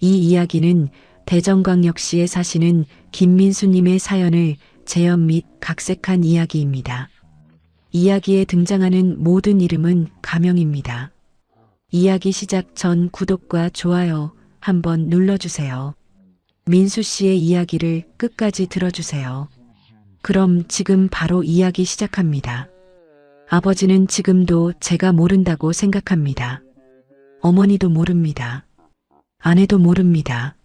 이 이야기는 대전광역시에 사시는 김민수님의 사연을 재현 및 각색한 이야기입니다. 이야기에 등장하는 모든 이름은 가명입니다. 이야기 시작 전 구독과 좋아요 한번 눌러주세요. 민수 씨의 이야기를 끝까지 들어주세요. 그럼 지금 바로 이야기 시작합니다. 아버지는 지금도 제가 모른다고 생각합니다. 어머니도 모릅니다. 아내도 모릅니다.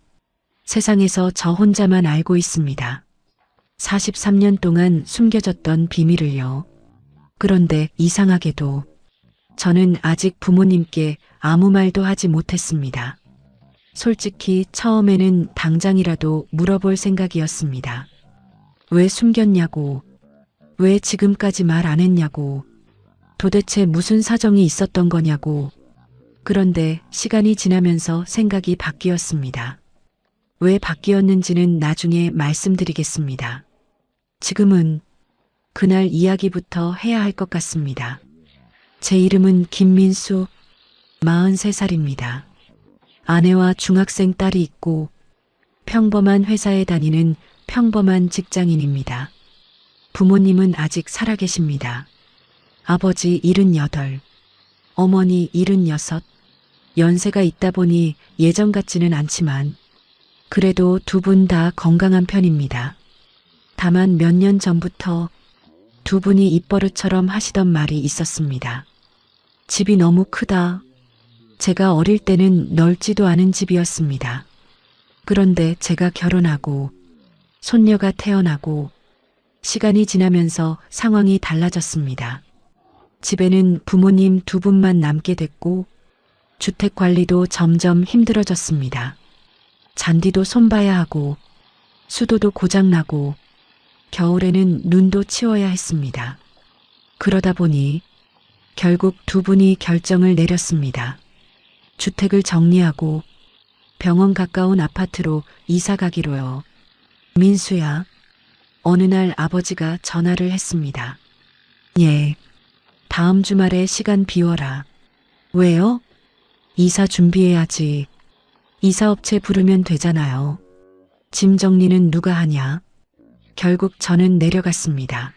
세상에서 저 혼자만 알고 있습니다. 43년 동안 숨겨졌던 비밀을요. 그런데 이상하게도 저는 아직 부모님께 아무 말도 하지 못했습니다. 솔직히 처음에는 당장이라도 물어볼 생각이었습니다. 왜 숨겼냐고, 왜 지금까지 말 안 했냐고, 도대체 무슨 사정이 있었던 거냐고. 그런데 시간이 지나면서 생각이 바뀌었습니다. 왜 바뀌었는지는 나중에 말씀드리겠습니다. 지금은 그날 이야기부터 해야 할 것 같습니다. 제 이름은 김민수, 43살입니다. 아내와 중학생 딸이 있고 평범한 회사에 다니는 평범한 직장인입니다. 부모님은 아직 살아계십니다. 아버지 78, 어머니 76, 연세가 있다 보니 예전 같지는 않지만 그래도 두 분 다 건강한 편입니다. 다만 몇 년 전부터 두 분이 입버릇처럼 하시던 말이 있었습니다. 집이 너무 크다. 제가 어릴 때는 넓지도 않은 집이었습니다. 그런데 제가 결혼하고 손녀가 태어나고 시간이 지나면서 상황이 달라졌습니다. 집에는 부모님 두 분만 남게 됐고 주택 관리도 점점 힘들어졌습니다. 잔디도 손봐야 하고 수도도 고장나고 겨울에는 눈도 치워야 했습니다. 그러다 보니 결국 두 분이 결정을 내렸습니다. 주택을 정리하고 병원 가까운 아파트로 이사 가기로요. 민수야, 어느 날 아버지가 전화를 했습니다. 예, 다음 주말에 시간 비워라. 왜요? 이사 준비해야지. 이사업체 부르면 되잖아요. 짐 정리는 누가 하냐? 결국 저는 내려갔습니다.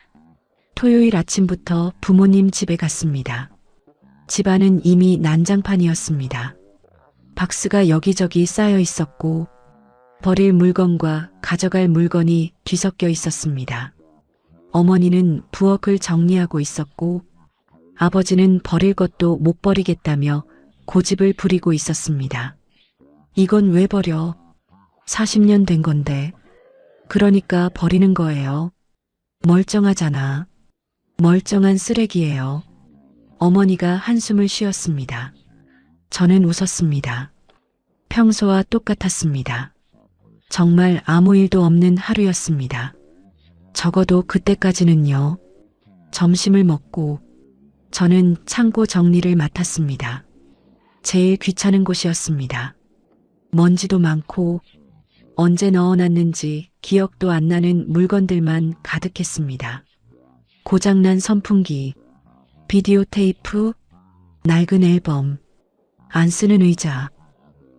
토요일 아침부터 부모님 집에 갔습니다. 집안은 이미 난장판이었습니다. 박스가 여기저기 쌓여 있었고 버릴 물건과 가져갈 물건이 뒤섞여 있었습니다. 어머니는 부엌을 정리하고 있었고 아버지는 버릴 것도 못 버리겠다며 고집을 부리고 있었습니다. 이건 왜 버려? 40년 된 건데. 그러니까 버리는 거예요. 멀쩡하잖아. 멀쩡한 쓰레기예요. 어머니가 한숨을 쉬었습니다. 저는 웃었습니다. 평소와 똑같았습니다. 정말 아무 일도 없는 하루였습니다. 적어도 그때까지는요. 점심을 먹고 저는 창고 정리를 맡았습니다. 제일 귀찮은 곳이었습니다. 먼지도 많고 언제 넣어놨는지 기억도 안 나는 물건들만 가득했습니다. 고장난 선풍기, 비디오 테이프, 낡은 앨범, 안 쓰는 의자,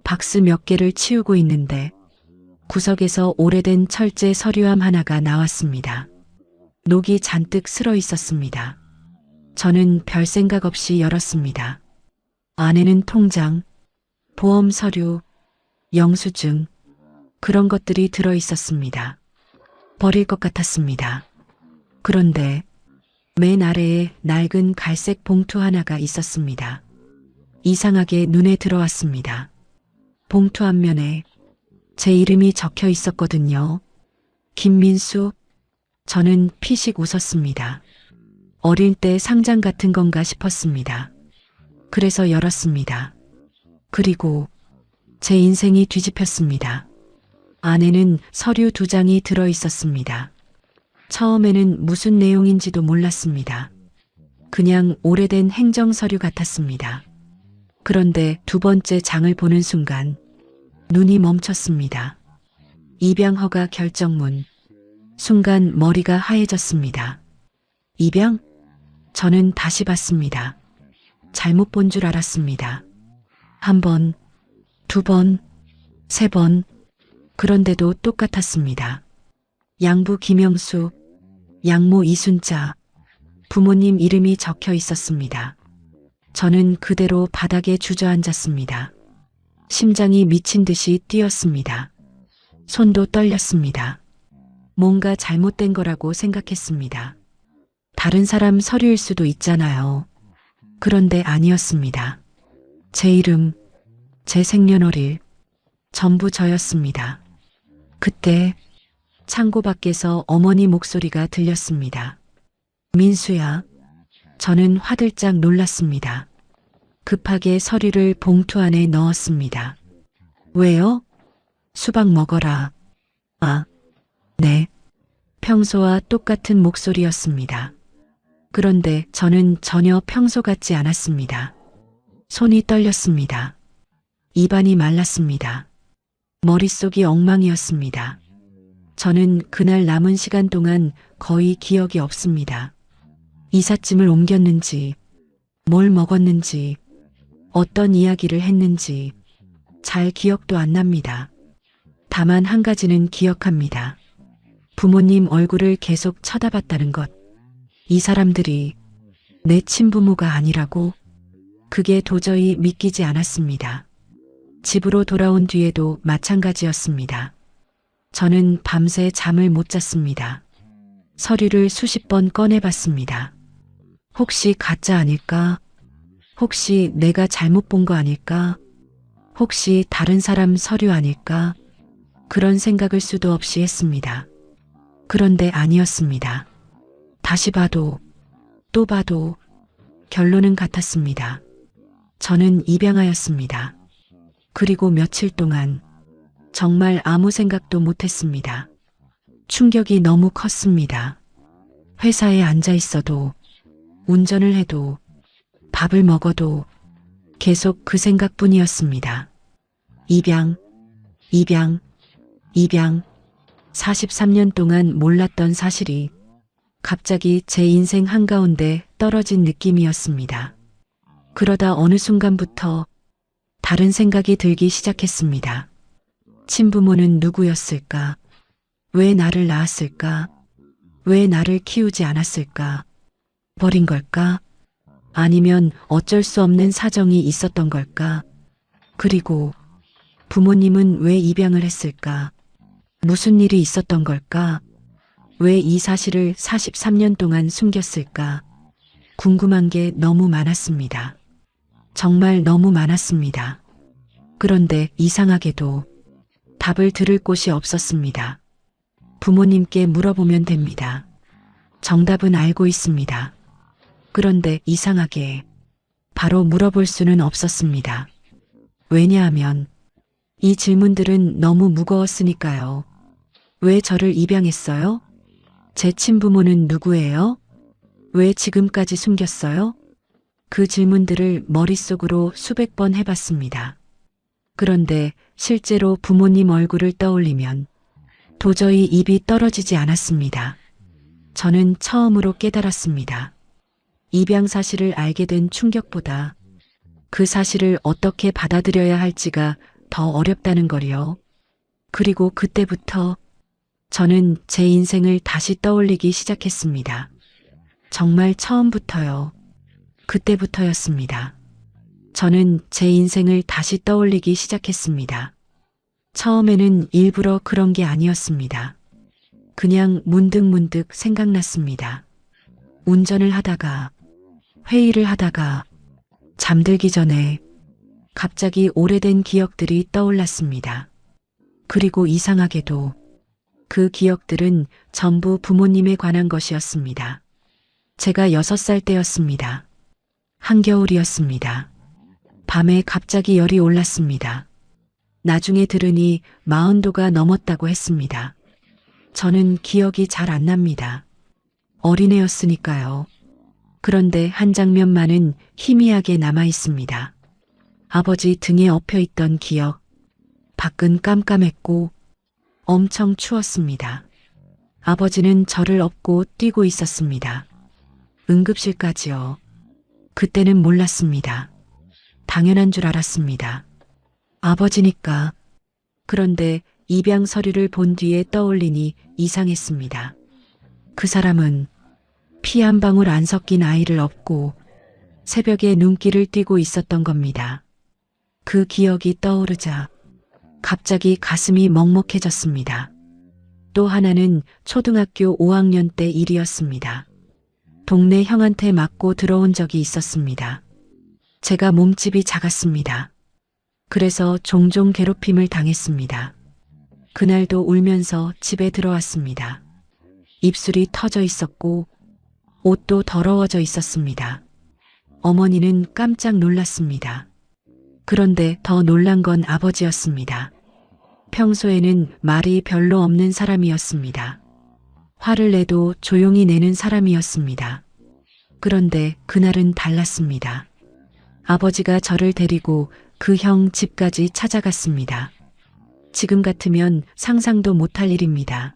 박스 몇 개를 치우고 있는데 구석에서 오래된 철제 서류함 하나가 나왔습니다. 녹이 잔뜩 슬어 있었습니다. 저는 별 생각 없이 열었습니다. 안에는 통장, 보험 서류, 영수증, 그런 것들이 들어 있었습니다. 버릴 것 같았습니다. 그런데 맨 아래에 낡은 갈색 봉투 하나가 있었습니다. 이상하게 눈에 들어왔습니다. 봉투 앞면에 제 이름이 적혀 있었거든요. 김민수. 저는 피식 웃었습니다. 어릴 때 상장 같은 건가 싶었습니다. 그래서 열었습니다. 그리고 제 인생이 뒤집혔습니다. 안에는 서류 2장이 들어 있었습니다. 처음에는 무슨 내용인지도 몰랐습니다. 그냥 오래된 행정서류 같았습니다. 그런데 두 번째 장을 보는 순간 눈이 멈췄습니다. 입양허가 결정문. 순간 머리가 하얘졌습니다. 입양? 저는 다시 봤습니다. 잘못 본 줄 알았습니다. 한 번, 두 번, 3번. 그런데도 똑같았습니다. 양부 김영수, 양모 이순자, 부모님 이름이 적혀 있었습니다. 저는 그대로 바닥에 주저앉았습니다. 심장이 미친 듯이 뛰었습니다. 손도 떨렸습니다. 뭔가 잘못된 거라고 생각했습니다. 다른 사람 서류일 수도 있잖아요. 그런데 아니었습니다. 제 이름, 제 생년월일, 전부 저였습니다. 그때 창고 밖에서 어머니 목소리가 들렸습니다. 민수야. 저는 화들짝 놀랐습니다. 급하게 서류를 봉투 안에 넣었습니다. 왜요? 수박 먹어라. 아, 네. 평소와 똑같은 목소리였습니다. 그런데 저는 전혀 평소 같지 않았습니다. 손이 떨렸습니다. 입안이 말랐습니다. 머릿속이 엉망이었습니다. 저는 그날 남은 시간 동안 거의 기억이 없습니다. 이삿짐을 옮겼는지, 뭘 먹었는지, 어떤 이야기를 했는지 잘 기억도 안 납니다. 다만 한 가지는 기억합니다. 부모님 얼굴을 계속 쳐다봤다는 것. 이 사람들이 내 친부모가 아니라고? 그게 도저히 믿기지 않았습니다. 집으로 돌아온 뒤에도 마찬가지였습니다. 저는 밤새 잠을 못 잤습니다. 서류를 수십 번 꺼내봤습니다. 혹시 가짜 아닐까? 혹시 내가 잘못 본 거 아닐까? 혹시 다른 사람 서류 아닐까? 그런 생각을 수도 없이 했습니다. 그런데 아니었습니다. 다시 봐도 또 봐도 결론은 같았습니다. 저는 입양하였습니다. 그리고 며칠 동안 정말 아무 생각도 못했습니다. 충격이 너무 컸습니다. 회사에 앉아 있어도, 운전을 해도, 밥을 먹어도 계속 그 생각뿐이었습니다. 입양, 입양, 입양. 43년 동안 몰랐던 사실이 갑자기 제 인생 한가운데 떨어진 느낌이었습니다. 그러다 어느 순간부터 다른 생각이 들기 시작했습니다. 친부모는 누구였을까? 왜 나를 낳았을까? 왜 나를 키우지 않았을까? 버린 걸까? 아니면 어쩔 수 없는 사정이 있었던 걸까? 그리고 부모님은 왜 입양을 했을까? 무슨 일이 있었던 걸까? 왜 이 사실을 43년 동안 숨겼을까? 궁금한 게 너무 많았습니다. 정말 너무 많았습니다. 그런데 이상하게도 답을 들을 곳이 없었습니다. 부모님께 물어보면 됩니다. 정답은 알고 있습니다. 그런데 이상하게 바로 물어볼 수는 없었습니다. 왜냐하면 이 질문들은 너무 무거웠으니까요. 왜 저를 입양했어요? 제 친부모는 누구예요? 왜 지금까지 숨겼어요? 그 질문들을 머릿속으로 수백 번 해봤습니다. 그런데 실제로 부모님 얼굴을 떠올리면 도저히 입이 떨어지지 않았습니다. 저는 처음으로 깨달았습니다. 입양 사실을 알게 된 충격보다 그 사실을 어떻게 받아들여야 할지가 더 어렵다는 거리요. 그리고 그때부터 저는 제 인생을 다시 떠올리기 시작했습니다. 정말 처음부터요. 그때부터였습니다. 저는 제 인생을 다시 떠올리기 시작했습니다. 처음에는 일부러 그런 게 아니었습니다. 그냥 문득문득 생각났습니다. 운전을 하다가, 회의를 하다가, 잠들기 전에 갑자기 오래된 기억들이 떠올랐습니다. 그리고 이상하게도 그 기억들은 전부 부모님에 관한 것이었습니다. 제가 6살 때였습니다. 한겨울이었습니다. 밤에 갑자기 열이 올랐습니다. 나중에 들으니 40도가 넘었다고 했습니다. 저는 기억이 잘 안 납니다. 어린애였으니까요. 그런데 한 장면만은 희미하게 남아 있습니다. 아버지 등에 엎여 있던 기억. 밖은 깜깜했고 엄청 추웠습니다. 아버지는 저를 업고 뛰고 있었습니다. 응급실까지요. 그때는 몰랐습니다. 당연한 줄 알았습니다. 아버지니까 그런데 입양 서류를 본 뒤에 떠올리니 이상했습니다. 그 사람은 피 한 방울 안 섞인 아이를 업고 새벽에 눈길을 띄고 있었던 겁니다. 그 기억이 떠오르자 갑자기 가슴이 먹먹해졌습니다. 또 하나는 초등학교 5학년 때 일이었습니다. 동네 형한테 맞고 들어온 적이 있었습니다. 제가 몸집이 작았습니다. 그래서 종종 괴롭힘을 당했습니다. 그날도 울면서 집에 들어왔습니다. 입술이 터져 있었고 옷도 더러워져 있었습니다. 어머니는 깜짝 놀랐습니다. 그런데 더 놀란 건 아버지였습니다. 평소에는 말이 별로 없는 사람이었습니다. 화를 내도 조용히 내는 사람이었습니다. 그런데 그날은 달랐습니다. 아버지가 저를 데리고 그 형 집까지 찾아갔습니다. 지금 같으면 상상도 못할 일입니다.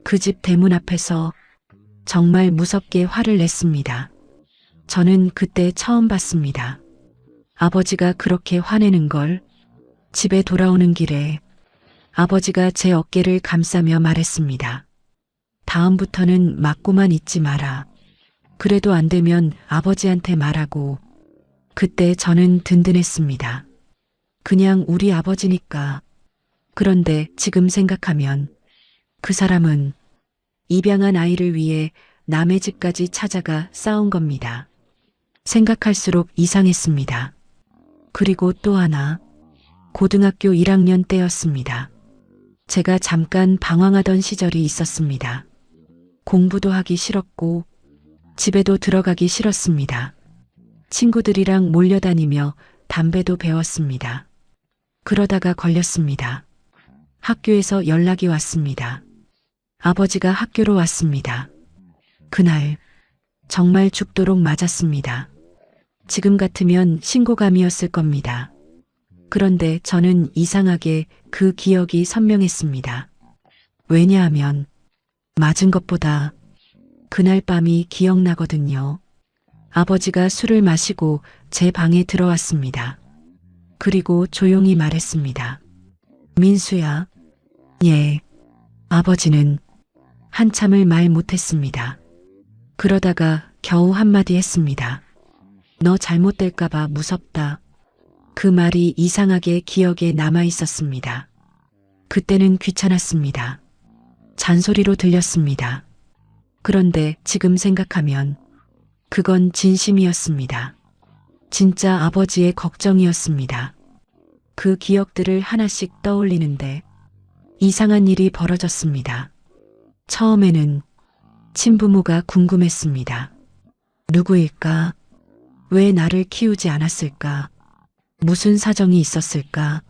그 집 대문 앞에서 정말 무섭게 화를 냈습니다. 저는 그때 처음 봤습니다. 아버지가 그렇게 화내는 걸. 집에 돌아오는 길에 아버지가 제 어깨를 감싸며 말했습니다. 다음부터는 맞고만 있지 마라. 그래도 안 되면 아버지한테 말하고. 그때 저는 든든했습니다. 그냥 우리 아버지니까. 그런데 지금 생각하면 그 사람은 입양한 아이를 위해 남의 집까지 찾아가 싸운 겁니다. 생각할수록 이상했습니다. 그리고 또 하나, 고등학교 1학년 때였습니다. 제가 잠깐 방황하던 시절이 있었습니다. 공부도 하기 싫었고 집에도 들어가기 싫었습니다. 친구들이랑 몰려다니며 담배도 배웠습니다. 그러다가 걸렸습니다. 학교에서 연락이 왔습니다. 아버지가 학교로 왔습니다. 그날 정말 죽도록 맞았습니다. 지금 같으면 신고감이었을 겁니다. 그런데 저는 이상하게 그 기억이 선명했습니다. 왜냐하면 맞은 것보다 그날 밤이 기억나거든요. 아버지가 술을 마시고 제 방에 들어왔습니다. 그리고 조용히 말했습니다. 민수야. 예. 아버지는 한참을 말 못했습니다. 그러다가 겨우 한마디 했습니다. 너 잘못될까봐 무섭다. 그 말이 이상하게 기억에 남아 있었습니다. 그때는 귀찮았습니다. 잔소리로 들렸습니다. 그런데 지금 생각하면 그건 진심이었습니다. 진짜 아버지의 걱정이었습니다. 그 기억들을 하나씩 떠올리는데 이상한 일이 벌어졌습니다. 처음에는 친부모가 궁금했습니다. 누구일까? 왜 나를 키우지 않았을까? 무슨 사정이 있었을까?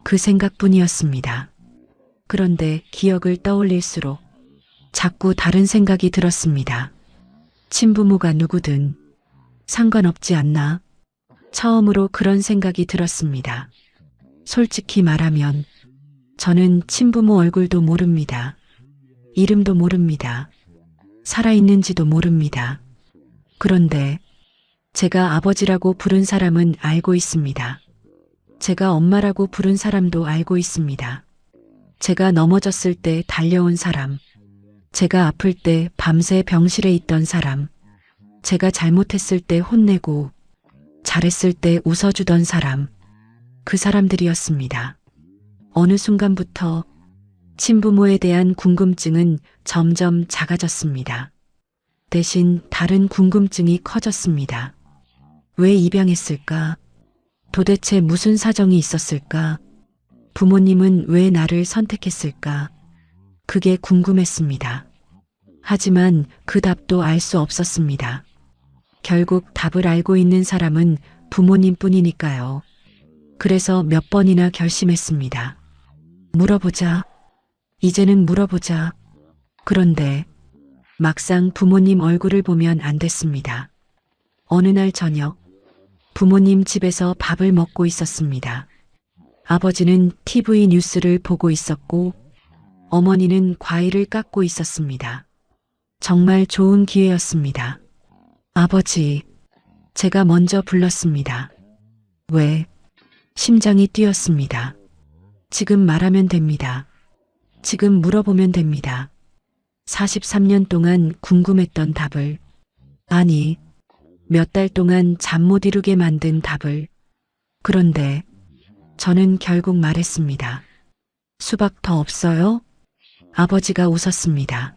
그 생각뿐이었습니다. 그런데 기억을 떠올릴수록 자꾸 다른 생각이 들었습니다. 친부모가 누구든 상관없지 않나? 처음으로 그런 생각이 들었습니다. 솔직히 말하면 저는 친부모 얼굴도 모릅니다. 이름도 모릅니다. 살아있는지도 모릅니다. 그런데 제가 아버지라고 부른 사람은 알고 있습니다. 제가 엄마라고 부른 사람도 알고 있습니다. 제가 넘어졌을 때 달려온 사람, 제가 아플 때 밤새 병실에 있던 사람, 제가 잘못했을 때 혼내고 잘했을 때 웃어주던 사람, 그 사람들이었습니다. 어느 순간부터 친부모에 대한 궁금증은 점점 작아졌습니다. 대신 다른 궁금증이 커졌습니다. 왜 입양했을까? 도대체 무슨 사정이 있었을까? 부모님은 왜 나를 선택했을까? 그게 궁금했습니다. 하지만 그 답도 알 수 없었습니다. 결국 답을 알고 있는 사람은 부모님뿐이니까요. 그래서 몇 번이나 결심했습니다. 물어보자. 이제는 물어보자. 그런데 막상 부모님 얼굴을 보면 안 됐습니다. 어느 날 저녁, 부모님 집에서 밥을 먹고 있었습니다. 아버지는 TV 뉴스를 보고 있었고 어머니는 과일을 깎고 있었습니다. 정말 좋은 기회였습니다. 아버지, 제가 먼저 불렀습니다. 왜? 심장이 뛰었습니다. 지금 말하면 됩니다. 지금 물어보면 됩니다. 43년 동안 궁금했던 답을, 아니, 몇 달 동안 잠 못 이루게 만든 답을. 그런데 저는 결국 말했습니다. 수박 더 없어요? 아버지가 웃었습니다.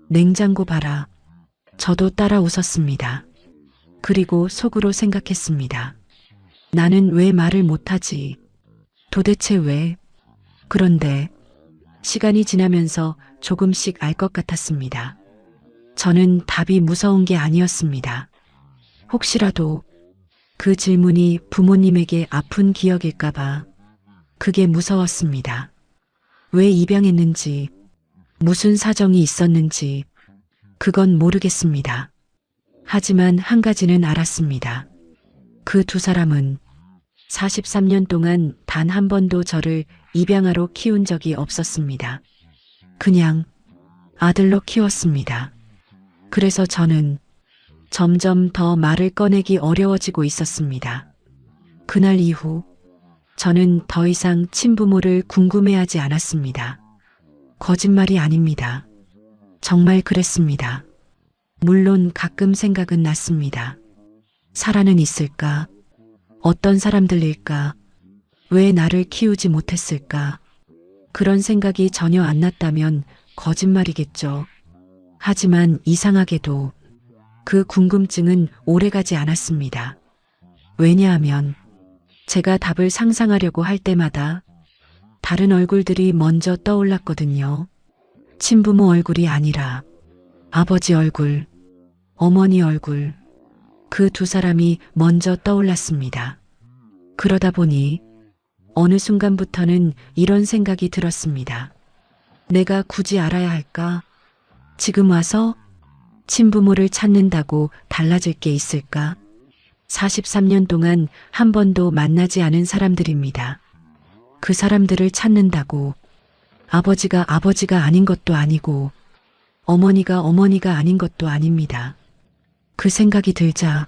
냉장고 봐라. 저도 따라 웃었습니다. 그리고 속으로 생각했습니다. 나는 왜 말을 못하지? 도대체 왜? 그런데 시간이 지나면서 조금씩 알 것 같았습니다. 저는 답이 무서운 게 아니었습니다. 혹시라도 그 질문이 부모님에게 아픈 기억일까봐 그게 무서웠습니다. 왜 입양했는지, 무슨 사정이 있었는지, 그건 모르겠습니다. 하지만 한 가지는 알았습니다. 그 두 사람은 43년 동안 단 한 번도 저를 입양아로 키운 적이 없었습니다. 그냥 아들로 키웠습니다. 그래서 저는 점점 더 말을 꺼내기 어려워지고 있었습니다. 그날 이후 저는 더 이상 친부모를 궁금해하지 않았습니다. 거짓말이 아닙니다. 정말 그랬습니다. 물론 가끔 생각은 났습니다. 살아는 있을까? 어떤 사람들일까? 왜 나를 키우지 못했을까? 그런 생각이 전혀 안 났다면 거짓말이겠죠. 하지만 이상하게도 그 궁금증은 오래가지 않았습니다. 왜냐하면 제가 답을 상상하려고 할 때마다 다른 얼굴들이 먼저 떠올랐거든요. 친부모 얼굴이 아니라 아버지 얼굴, 어머니 얼굴, 그 두 사람이 먼저 떠올랐습니다. 그러다 보니 어느 순간부터는 이런 생각이 들었습니다. 내가 굳이 알아야 할까? 지금 와서 친부모를 찾는다고 달라질 게 있을까? 43년 동안 한 번도 만나지 않은 사람들입니다. 그 사람들을 찾는다고 아버지가 아버지가 아닌 것도 아니고 어머니가 어머니가 아닌 것도 아닙니다. 그 생각이 들자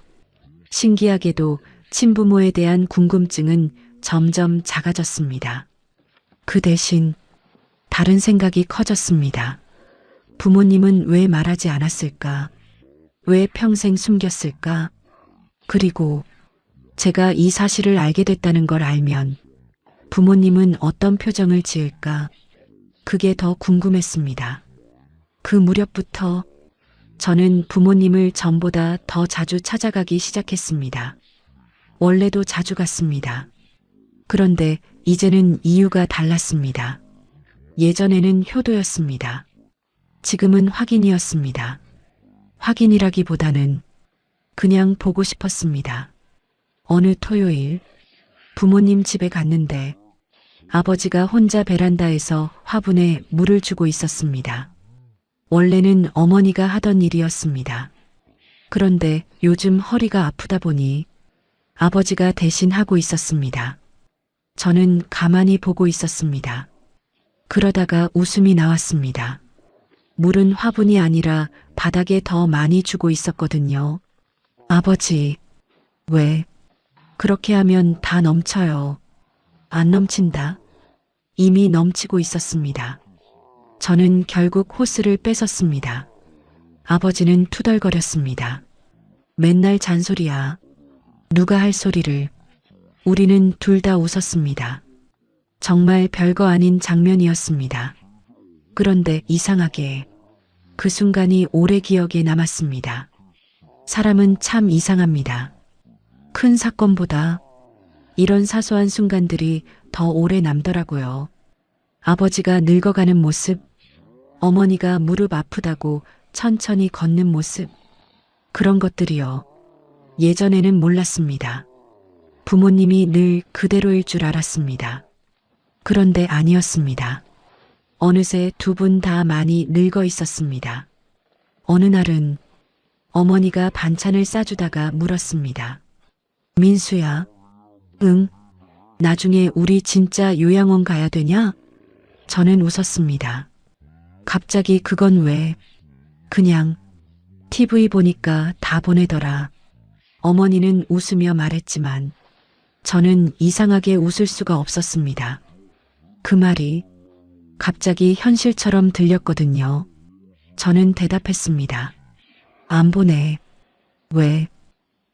신기하게도 친부모에 대한 궁금증은 점점 작아졌습니다. 그 대신 다른 생각이 커졌습니다. 부모님은 왜 말하지 않았을까? 왜 평생 숨겼을까? 그리고 제가 이 사실을 알게 됐다는 걸 알면 부모님은 어떤 표정을 지을까? 그게 더 궁금했습니다. 그 무렵부터 저는 부모님을 전보다 더 자주 찾아가기 시작했습니다. 원래도 자주 갔습니다. 그런데 이제는 이유가 달랐습니다. 예전에는 효도였습니다. 지금은 확인이었습니다. 확인이라기보다는 그냥 보고 싶었습니다. 어느 토요일 부모님 집에 갔는데 아버지가 혼자 베란다에서 화분에 물을 주고 있었습니다. 원래는 어머니가 하던 일이었습니다. 그런데 요즘 허리가 아프다 보니 아버지가 대신 하고 있었습니다. 저는 가만히 보고 있었습니다. 그러다가 웃음이 나왔습니다. 물은 화분이 아니라 바닥에 더 많이 주고 있었거든요. 아버지, 왜? 그렇게 하면 다 넘쳐요. 안 넘친다. 이미 넘치고 있었습니다. 저는 결국 호스를 뺏었습니다. 아버지는 투덜거렸습니다. 맨날 잔소리야. 누가 할 소리를. 우리는 둘 다 웃었습니다. 정말 별거 아닌 장면이었습니다. 그런데 이상하게 그 순간이 오래 기억에 남았습니다. 사람은 참 이상합니다. 큰 사건보다 이런 사소한 순간들이 더 오래 남더라고요. 아버지가 늙어가는 모습, 어머니가 무릎 아프다고 천천히 걷는 모습, 그런 것들이요. 예전에는 몰랐습니다. 부모님이 늘 그대로일 줄 알았습니다. 그런데 아니었습니다. 어느새 두 분 다 많이 늙어 있었습니다. 어느 날은 어머니가 반찬을 싸주다가 물었습니다. 민수야, 응? 나중에 우리 진짜 요양원 가야 되냐? 저는 웃었습니다. 갑자기 그건 왜? 그냥 TV 보니까 다 보내더라. 어머니는 웃으며 말했지만 저는 이상하게 웃을 수가 없었습니다. 그 말이 갑자기 현실처럼 들렸거든요. 저는 대답했습니다. 안 보내. 왜?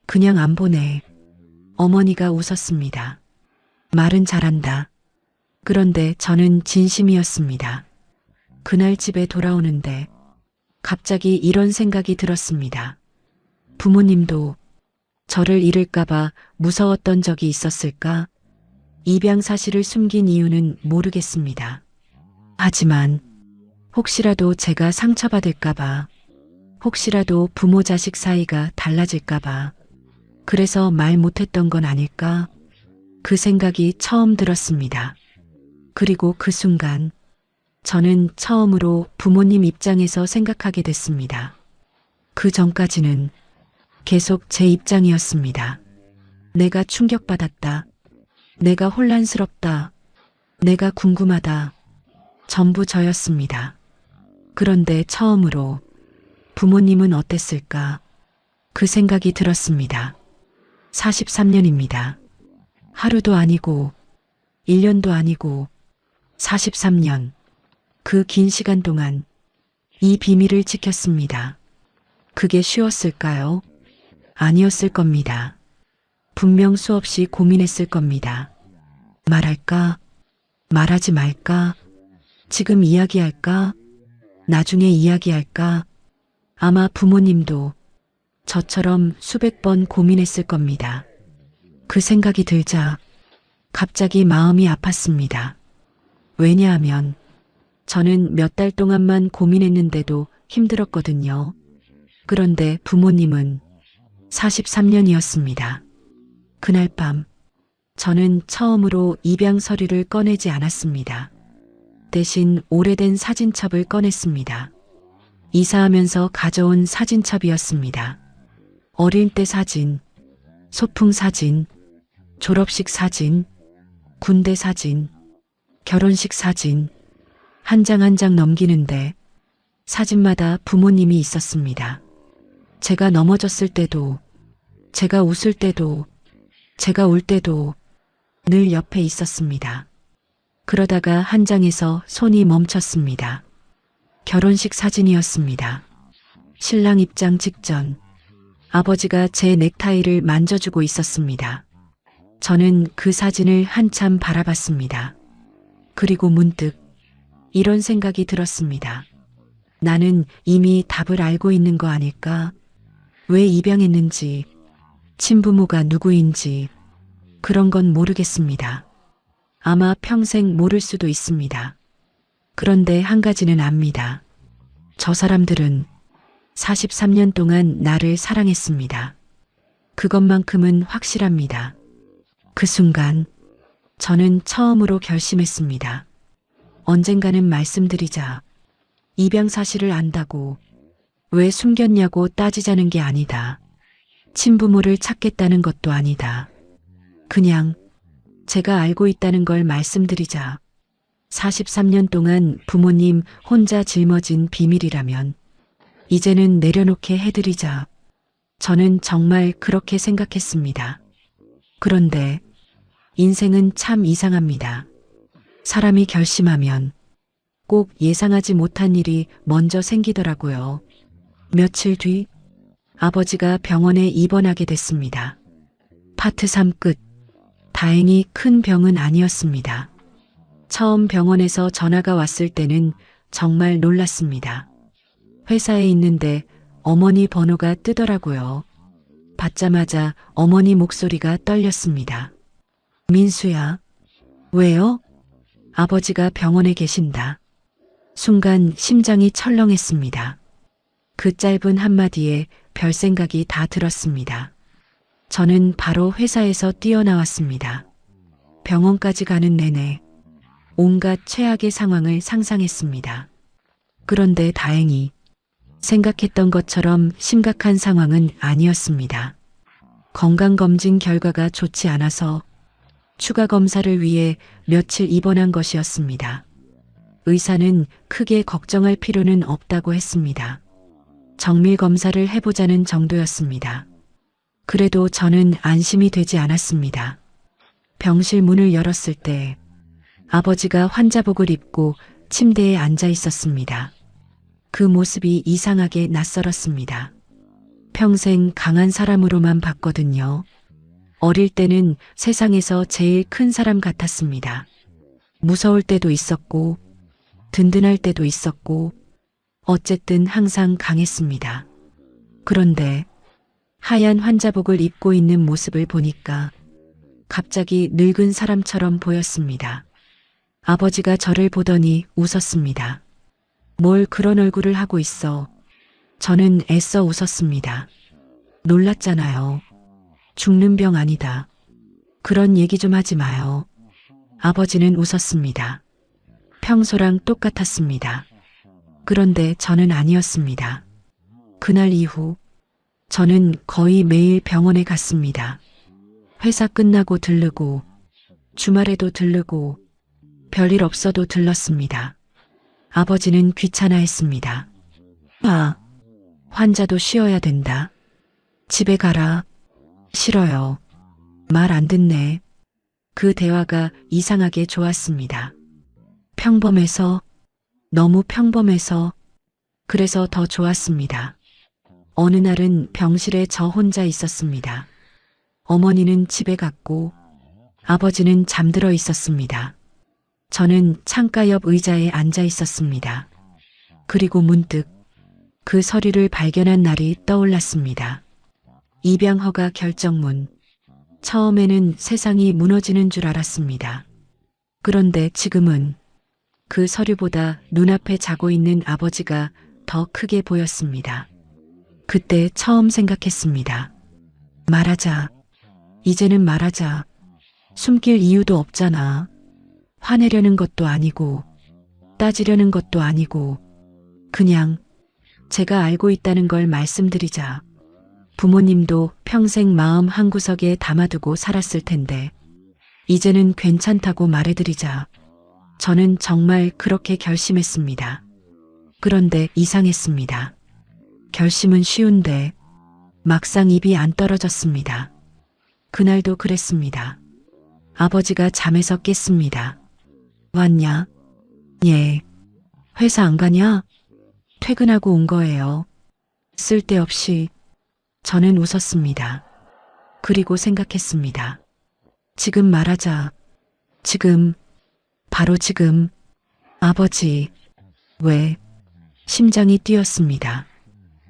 그냥 안 보내. 어머니가 웃었습니다. 말은 잘한다. 그런데 저는 진심이었습니다. 그날 집에 돌아오는데 갑자기 이런 생각이 들었습니다. 부모님도 저를 잃을까봐 무서웠던 적이 있었을까? 입양 사실을 숨긴 이유는 모르겠습니다. 하지만 혹시라도 제가 상처받을까봐, 혹시라도 부모 자식 사이가 달라질까봐, 그래서 말 못했던 건 아닐까? 그 생각이 처음 들었습니다. 그리고 그 순간 저는 처음으로 부모님 입장에서 생각하게 됐습니다. 그 전까지는 계속 제 입장이었습니다. 내가 충격받았다. 내가 혼란스럽다. 내가 궁금하다. 전부 저였습니다. 그런데 처음으로 부모님은 어땠을까? 그 생각이 들었습니다. 43년입니다. 하루도 아니고 1년도 아니고 43년. 그 긴 시간 동안 이 비밀을 지켰습니다. 그게 쉬웠을까요? 아니었을 겁니다. 분명 수없이 고민했을 겁니다. 말할까? 말하지 말까? 지금 이야기할까? 나중에 이야기할까? 아마 부모님도 저처럼 수백 번 고민했을 겁니다. 그 생각이 들자 갑자기 마음이 아팠습니다. 왜냐하면 저는 몇 달 동안만 고민했는데도 힘들었거든요. 그런데 부모님은 43년이었습니다. 그날 밤 저는 처음으로 입양 서류를 꺼내지 않았습니다. 대신 오래된 사진첩을 꺼냈습니다. 이사하면서 가져온 사진첩이었습니다. 어릴 때 사진, 소풍 사진, 졸업식 사진, 군대 사진, 결혼식 사진, 한 장 한 장 넘기는데 사진마다 부모님이 있었습니다. 제가 넘어졌을 때도, 제가 웃을 때도, 제가 울 때도 늘 옆에 있었습니다. 그러다가 한 장에서 손이 멈췄습니다. 결혼식 사진이었습니다. 신랑 입장 직전, 아버지가 제 넥타이를 만져주고 있었습니다. 저는 그 사진을 한참 바라봤습니다. 그리고 문득 이런 생각이 들었습니다. 나는 이미 답을 알고 있는 거 아닐까? 왜 입양했는지, 친부모가 누구인지, 그런 건 모르겠습니다. 아마 평생 모를 수도 있습니다. 그런데 한 가지는 압니다. 저 사람들은 43년 동안 나를 사랑했습니다. 그것만큼은 확실합니다. 그 순간 저는 처음으로 결심했습니다. 언젠가는 말씀드리자. 입양 사실을 안다고 왜 숨겼냐고 따지자는 게 아니다. 친부모를 찾겠다는 것도 아니다. 그냥 제가 알고 있다는 걸 말씀드리자. 43년 동안 부모님 혼자 짊어진 비밀이라면 이제는 내려놓게 해드리자. 저는 정말 그렇게 생각했습니다. 그런데 인생은 참 이상합니다. 사람이 결심하면 꼭 예상하지 못한 일이 먼저 생기더라고요. 며칠 뒤 아버지가 병원에 입원하게 됐습니다. 파트 3 끝. 다행히 큰 병은 아니었습니다. 처음 병원에서 전화가 왔을 때는 정말 놀랐습니다. 회사에 있는데 어머니 번호가 뜨더라고요. 받자마자 어머니 목소리가 떨렸습니다. 민수야. 왜요? 아버지가 병원에 계신다. 순간 심장이 철렁했습니다. 그 짧은 한마디에 별 생각이 다 들었습니다. 저는 바로 회사에서 뛰어나왔습니다. 병원까지 가는 내내 온갖 최악의 상황을 상상했습니다. 그런데 다행히 생각했던 것처럼 심각한 상황은 아니었습니다. 건강검진 결과가 좋지 않아서 추가 검사를 위해 며칠 입원한 것이었습니다. 의사는 크게 걱정할 필요는 없다고 했습니다. 정밀 검사를 해보자는 정도였습니다. 그래도 저는 안심이 되지 않았습니다. 병실 문을 열었을 때 아버지가 환자복을 입고 침대에 앉아 있었습니다. 그 모습이 이상하게 낯설었습니다. 평생 강한 사람으로만 봤거든요. 어릴 때는 세상에서 제일 큰 사람 같았습니다. 무서울 때도 있었고, 든든할 때도 있었고, 어쨌든 항상 강했습니다. 그런데 하얀 환자복을 입고 있는 모습을 보니까 갑자기 늙은 사람처럼 보였습니다. 아버지가 저를 보더니 웃었습니다. 뭘 그런 얼굴을 하고 있어? 저는 애써 웃었습니다. 놀랐잖아요. 죽는 병 아니다. 그런 얘기 좀 하지 마요. 아버지는 웃었습니다. 평소랑 똑같았습니다. 그런데 저는 아니었습니다. 그날 이후 저는 거의 매일 병원에 갔습니다. 회사 끝나고 들르고 주말에도 들르고 별일 없어도 들렀습니다. 아버지는 귀찮아했습니다. 아, 환자도 쉬어야 된다. 집에 가라. 싫어요. 말 안 듣네. 그 대화가 이상하게 좋았습니다. 평범해서, 너무 평범해서, 그래서 더 좋았습니다. 어느 날은 병실에 저 혼자 있었습니다. 어머니는 집에 갔고 아버지는 잠들어 있었습니다. 저는 창가 옆 의자에 앉아 있었습니다. 그리고 문득 그 서류를 발견한 날이 떠올랐습니다. 입양허가 결정문. 처음에는 세상이 무너지는 줄 알았습니다. 그런데 지금은 그 서류보다 눈앞에 자고 있는 아버지가 더 크게 보였습니다. 그때 처음 생각했습니다. 말하자. 이제는 말하자. 숨길 이유도 없잖아. 화내려는 것도 아니고, 따지려는 것도 아니고, 그냥 제가 알고 있다는 걸 말씀드리자. 부모님도 평생 마음 한구석에 담아두고 살았을 텐데, 이제는 괜찮다고 말해드리자. 저는 정말 그렇게 결심했습니다. 그런데 이상했습니다. 결심은 쉬운데, 막상 입이 안 떨어졌습니다. 그날도 그랬습니다. 아버지가 잠에서 깼습니다. 왔냐? 예. 회사 안 가냐? 퇴근하고 온 거예요. 쓸데없이. 저는 웃었습니다. 그리고 생각했습니다. 지금 말하자. 지금. 바로 지금. 아버지. 왜? 심장이 뛰었습니다.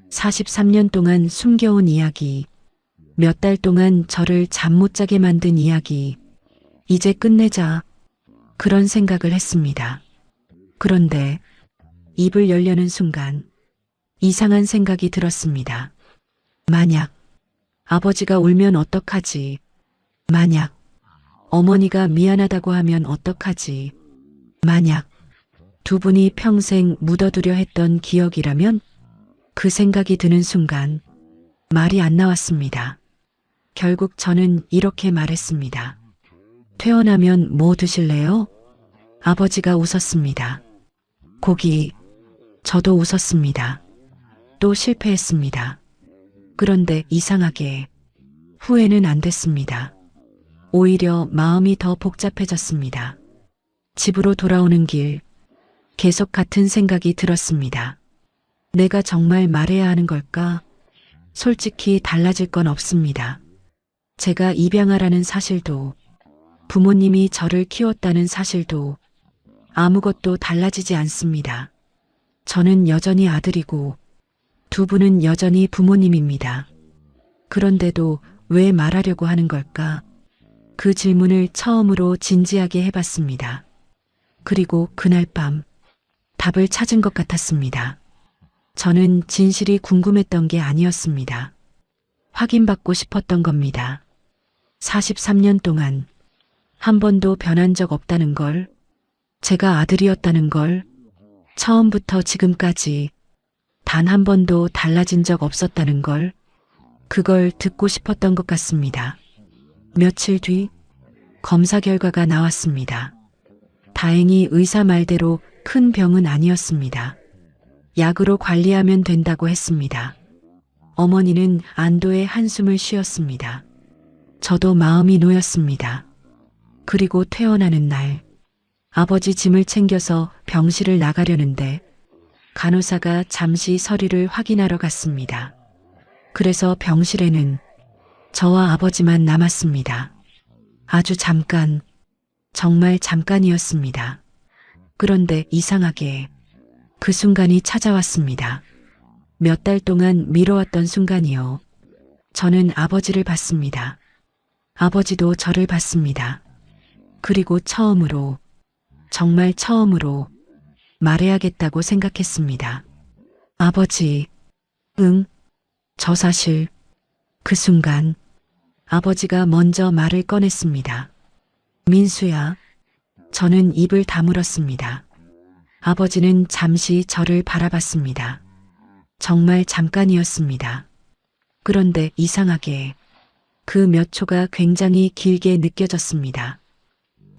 43년 동안 숨겨온 이야기. 몇 달 동안 저를 잠 못 자게 만든 이야기. 이제 끝내자. 그런 생각을 했습니다. 그런데 입을 열려는 순간 이상한 생각이 들었습니다. 만약 아버지가 울면 어떡하지? 만약 어머니가 미안하다고 하면 어떡하지? 만약 두 분이 평생 묻어두려 했던 기억이라면? 그 생각이 드는 순간 말이 안 나왔습니다. 결국 저는 이렇게 말했습니다. 퇴원하면 뭐 드실래요? 아버지가 웃었습니다. 고기. 저도 웃었습니다. 또 실패했습니다. 그런데 이상하게 후회는 안 됐습니다. 오히려 마음이 더 복잡해졌습니다. 집으로 돌아오는 길, 계속 같은 생각이 들었습니다. 내가 정말 말해야 하는 걸까? 솔직히 달라질 건 없습니다. 제가 입양아라는 사실도, 부모님이 저를 키웠다는 사실도 아무것도 달라지지 않습니다. 저는 여전히 아들이고 두 분은 여전히 부모님입니다. 그런데도 왜 말하려고 하는 걸까? 그 질문을 처음으로 진지하게 해봤습니다. 그리고 그날 밤 답을 찾은 것 같았습니다. 저는 진실이 궁금했던 게 아니었습니다. 확인받고 싶었던 겁니다. 43년 동안 한 번도 변한 적 없다는 걸, 제가 아들이었다는 걸, 처음부터 지금까지 단 한 번도 달라진 적 없었다는 걸, 그걸 듣고 싶었던 것 같습니다. 며칠 뒤 검사 결과가 나왔습니다. 다행히 의사 말대로 큰 병은 아니었습니다. 약으로 관리하면 된다고 했습니다. 어머니는 안도의 한숨을 쉬었습니다. 저도 마음이 놓였습니다. 그리고 퇴원하는 날, 아버지 짐을 챙겨서 병실을 나가려는데 간호사가 잠시 서류를 확인하러 갔습니다. 그래서 병실에는 저와 아버지만 남았습니다. 아주 잠깐, 정말 잠깐이었습니다. 그런데 이상하게 그 순간이 찾아왔습니다. 몇 달 동안 미뤄왔던 순간이요. 저는 아버지를 봤습니다. 아버지도 저를 봤습니다. 그리고 처음으로, 정말 처음으로 말해야겠다고 생각했습니다. 아버지, 응, 저 사실, 그 순간 아버지가 먼저 말을 꺼냈습니다. 민수야. 저는 입을 다물었습니다. 아버지는 잠시 저를 바라봤습니다. 정말 잠깐이었습니다. 그런데 이상하게 그 몇 초가 굉장히 길게 느껴졌습니다.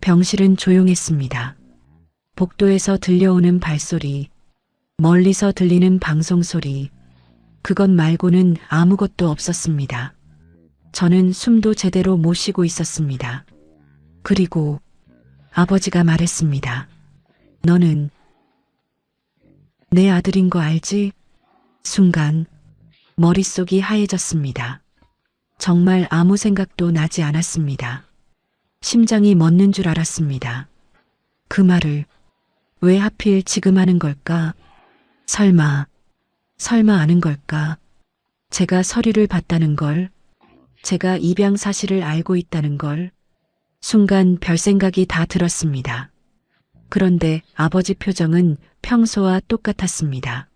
병실은 조용했습니다. 복도에서 들려오는 발소리, 멀리서 들리는 방송소리, 그것 말고는 아무것도 없었습니다. 저는 숨도 제대로 못 쉬고 있었습니다. 그리고 아버지가 말했습니다. 너는 내 아들인 거 알지? 순간 머릿속이 하얘졌습니다. 정말 아무 생각도 나지 않았습니다. 심장이 멎는 줄 알았습니다. 그 말을 왜 하필 지금 하는 걸까? 설마 아는 걸까? 제가 서류를 봤다는 걸, 제가 입양 사실을 알고 있다는 걸, 순간 별 생각이 다 들었습니다. 그런데 아버지 표정은 평소와 똑같았습니다.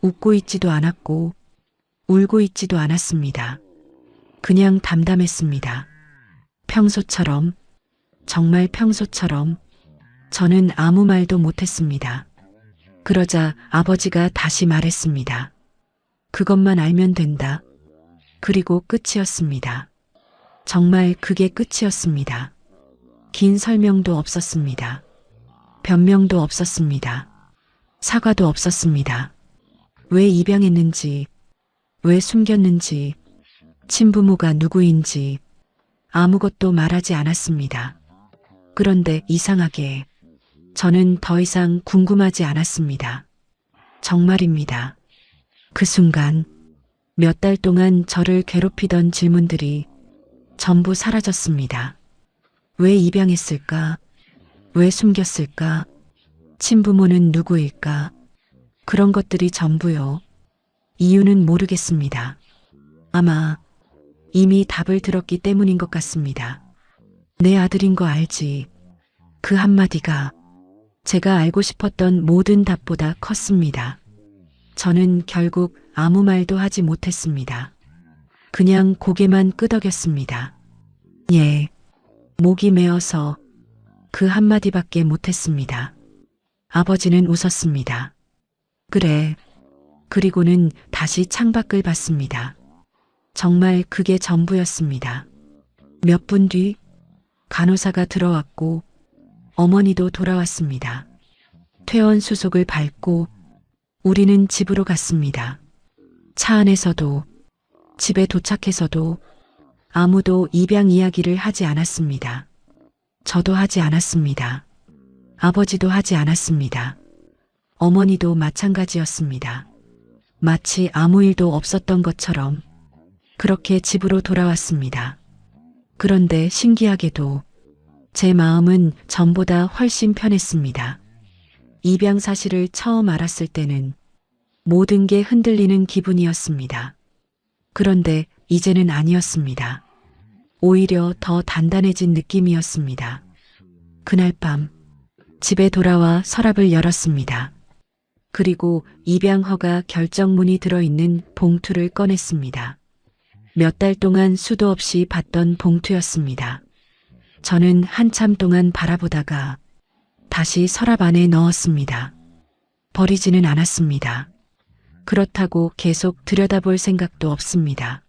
웃고 있지도 않았고, 울고 있지도 않았습니다. 그냥 담담했습니다. 평소처럼, 정말 평소처럼, 저는 아무 말도 못했습니다. 그러자 아버지가 다시 말했습니다. 그것만 알면 된다. 그리고 끝이었습니다. 정말 그게 끝이었습니다. 긴 설명도 없었습니다. 변명도 없었습니다. 사과도 없었습니다. 왜 입양했는지, 왜 숨겼는지, 친부모가 누구인지 아무것도 말하지 않았습니다. 그런데 이상하게 저는 더 이상 궁금하지 않았습니다. 정말입니다. 그 순간 몇 달 동안 저를 괴롭히던 질문들이 전부 사라졌습니다. 왜 입양했을까? 왜 숨겼을까? 친부모는 누구일까? 그런 것들이 전부요. 이유는 모르겠습니다. 아마 이미 답을 들었기 때문인 것 같습니다. 내 아들인 거 알지? 그 한마디가 제가 알고 싶었던 모든 답보다 컸습니다. 저는 결국 아무 말도 하지 못했습니다. 그냥 고개만 끄덕였습니다. 예, 목이 메어서 그 한마디밖에 못했습니다. 아버지는 웃었습니다. 그래. 그리고는 다시 창밖을 봤습니다. 정말 그게 전부였습니다. 몇 분 뒤 간호사가 들어왔고 어머니도 돌아왔습니다. 퇴원 수속을 밟고 우리는 집으로 갔습니다. 차 안에서도 집에 도착해서도 아무도 입양 이야기를 하지 않았습니다. 저도 하지 않았습니다. 아버지도 하지 않았습니다. 어머니도 마찬가지였습니다. 마치 아무 일도 없었던 것처럼 그렇게 집으로 돌아왔습니다. 그런데 신기하게도 제 마음은 전보다 훨씬 편했습니다. 입양 사실을 처음 알았을 때는 모든 게 흔들리는 기분이었습니다. 그런데 이제는 아니었습니다. 오히려 더 단단해진 느낌이었습니다. 그날 밤 집에 돌아와 서랍을 열었습니다. 그리고 입양 허가 결정문이 들어있는 봉투를 꺼냈습니다. 몇 달 동안 수도 없이 봤던 봉투였습니다. 저는 한참 동안 바라보다가 다시 서랍 안에 넣었습니다. 버리지는 않았습니다. 그렇다고 계속 들여다볼 생각도 없습니다.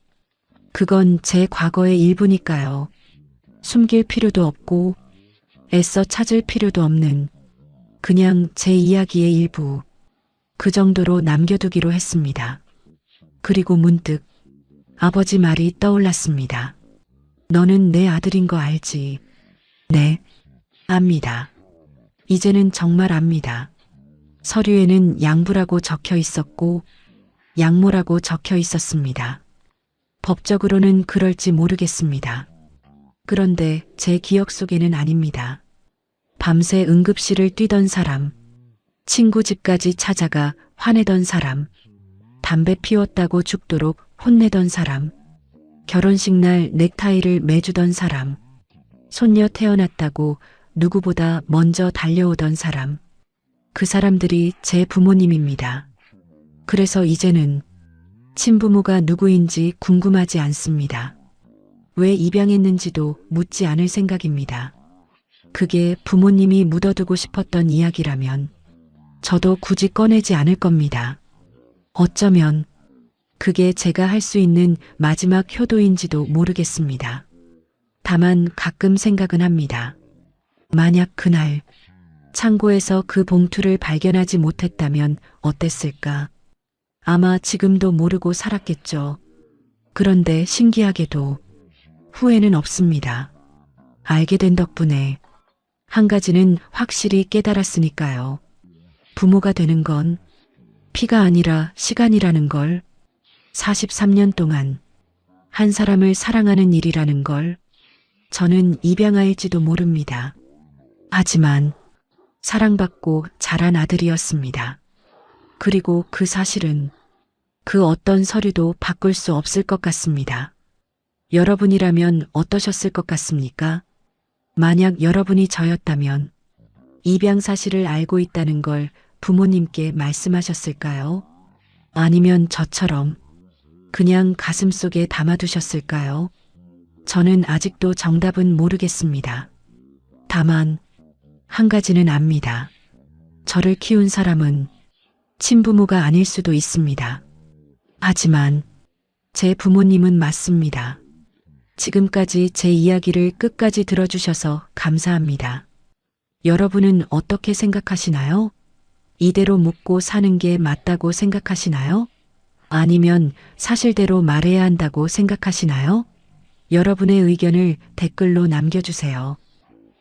그건 제 과거의 일부니까요. 숨길 필요도 없고 애써 찾을 필요도 없는 그냥 제 이야기의 일부. 그 정도로 남겨두기로 했습니다. 그리고 문득 아버지 말이 떠올랐습니다. 너는 내 아들인 거 알지? 네, 압니다. 이제는 정말 압니다. 서류에는 양부라고 적혀 있었고 양모라고 적혀 있었습니다. 법적으로는 그럴지 모르겠습니다. 그런데 제 기억 속에는 아닙니다. 밤새 응급실을 뛰던 사람, 친구 집까지 찾아가 화내던 사람, 담배 피웠다고 죽도록 혼내던 사람, 결혼식 날 넥타이를 매주던 사람, 손녀 태어났다고 누구보다 먼저 달려오던 사람, 그 사람들이 제 부모님입니다. 그래서 이제는 친부모가 누구인지 궁금하지 않습니다. 왜 입양했는지도 묻지 않을 생각입니다. 그게 부모님이 묻어두고 싶었던 이야기라면 저도 굳이 꺼내지 않을 겁니다. 어쩌면 그게 제가 할 수 있는 마지막 효도인지도 모르겠습니다. 다만 가끔 생각은 합니다. 만약 그날 창고에서 그 봉투를 발견하지 못했다면 어땠을까? 아마 지금도 모르고 살았겠죠. 그런데 신기하게도 후회는 없습니다. 알게 된 덕분에 한 가지는 확실히 깨달았으니까요. 부모가 되는 건 피가 아니라 시간이라는 걸, 43년 동안 한 사람을 사랑하는 일이라는 걸 저는 입양아일지도 모릅니다. 하지만 사랑받고 자란 아들이었습니다. 그리고 그 사실은 그 어떤 서류도 바꿀 수 없을 것 같습니다. 여러분이라면 어떠셨을 것 같습니까? 만약 여러분이 저였다면 입양 사실을 알고 있다는 걸 부모님께 말씀하셨을까요? 아니면 저처럼 그냥 가슴속에 담아두셨을까요? 저는 아직도 정답은 모르겠습니다. 다만 한 가지는 압니다. 저를 키운 사람은 친부모가 아닐 수도 있습니다. 하지만 제 부모님은 맞습니다. 지금까지 제 이야기를 끝까지 들어주셔서 감사합니다. 여러분은 어떻게 생각하시나요? 이대로 묻고 사는 게 맞다고 생각하시나요? 아니면 사실대로 말해야 한다고 생각하시나요? 여러분의 의견을 댓글로 남겨주세요.